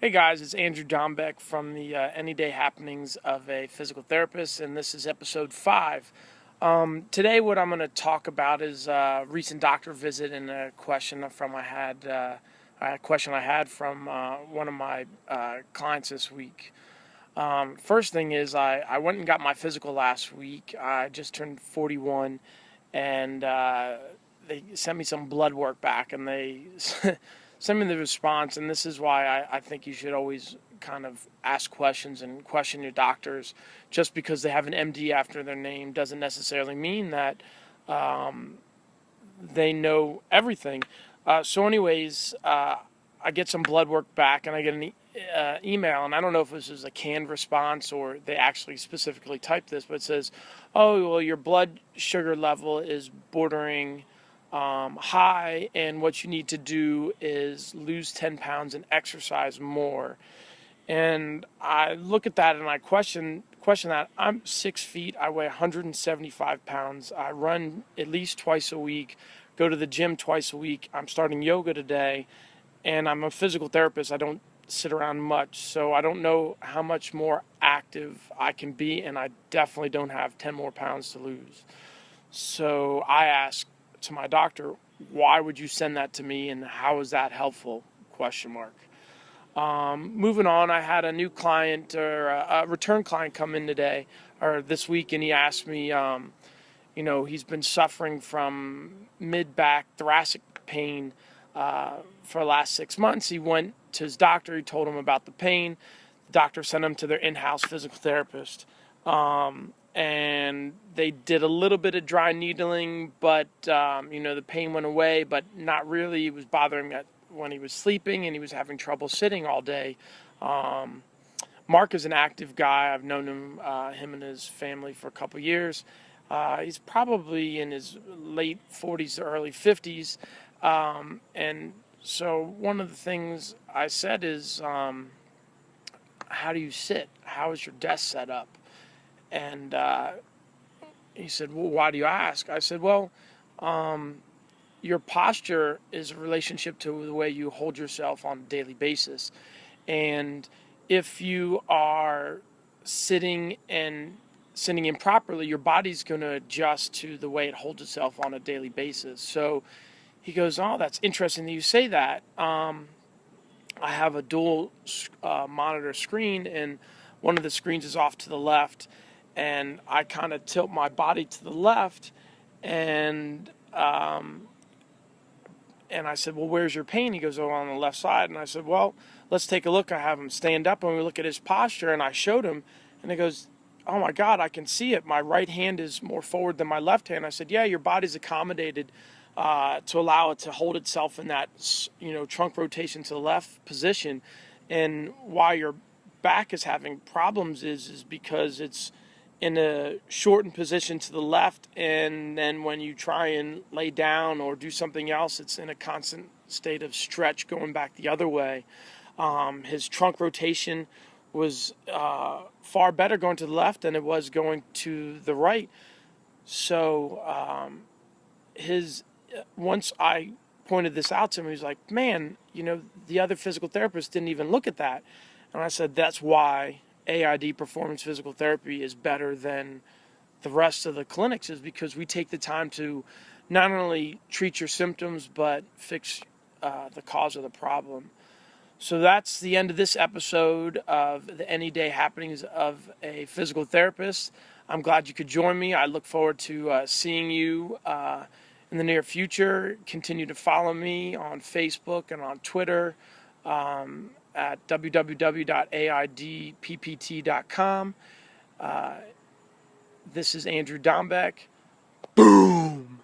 Hey guys, it's Andrew Dombek from the Any Day Happenings of a Physical Therapist, and this is episode 5. Today, what I'm going to talk about is a recent doctor visit and a question I had from one of my clients this week. First thing is, I went and got my physical last week. I just turned 41, and they sent me some blood work back, and they sent me the response. And this is why I think you should always kind of ask questions and question your doctors. Just because they have an MD after their name doesn't necessarily mean that they know everything. I get some blood work back, and I get an email, and I don't know if this is a canned response or they actually specifically typed this, but it says, "Oh, well, your blood sugar level is bordering high, and what you need to do is lose 10 pounds and exercise more." And I look at that and I question that. I'm 6 feet. I weigh 175 pounds. I run at least twice a week, go to the gym twice a week. I'm starting yoga today, and I'm a physical therapist. I don't sit around much, so I don't know how much more active I can be, and I definitely don't have 10 more pounds to lose. So I asked to my doctor, why would you send that to me, and how is that helpful? Question mark. Moving on, I had a new client or a return client come in today or this week, and he asked me, he's been suffering from mid-back thoracic pain for the last 6 months. He went to his doctor. He told him about the pain. The doctor sent him to their in-house physical therapist. And they did a little bit of dry needling, but, the pain went away, but not really. It was bothering him when he was sleeping, and he was having trouble sitting all day. Mark is an active guy. I've known him and his family for a couple years. He's probably in his late 40s to early 50s. And so one of the things I said is, how do you sit? How is your desk set up? And he said, well, why do you ask? I said, well, your posture is a relationship to the way you hold yourself on a daily basis. And if you are sitting improperly, your body's going to adjust to the way it holds itself on a daily basis. So he goes, oh, that's interesting that you say that. I have a dual monitor screen, and one of the screens is off to the left, and I kind of tilt my body to the left, and I said, well, where's your pain? He goes, oh, on the left side. And I said, well, let's take a look. I have him stand up, and we look at his posture, and I showed him, and he goes, oh my God, I can see it. My right hand is more forward than my left hand. I said, yeah, your body's accommodated to allow it to hold itself in that, trunk rotation to the left position. And why your back is having problems is because it's in a shortened position to the left, and then when you try and lay down or do something else, it's in a constant state of stretch going back the other way. His trunk rotation was far better going to the left than it was going to the right. So once I pointed this out to him, he was like, man, the other physical therapist didn't even look at that. And I said, that's why AID Performance Physical Therapy is better than the rest of the clinics, is because we take the time to not only treat your symptoms, but fix the cause of the problem. So that's the end of this episode of the Any Day Happenings of a Physical Therapist. I'm glad you could join me. I look forward to seeing you in the near future. Continue to follow me on Facebook and on Twitter at www.aidppt.com. This is Andrew Dombek. Boom!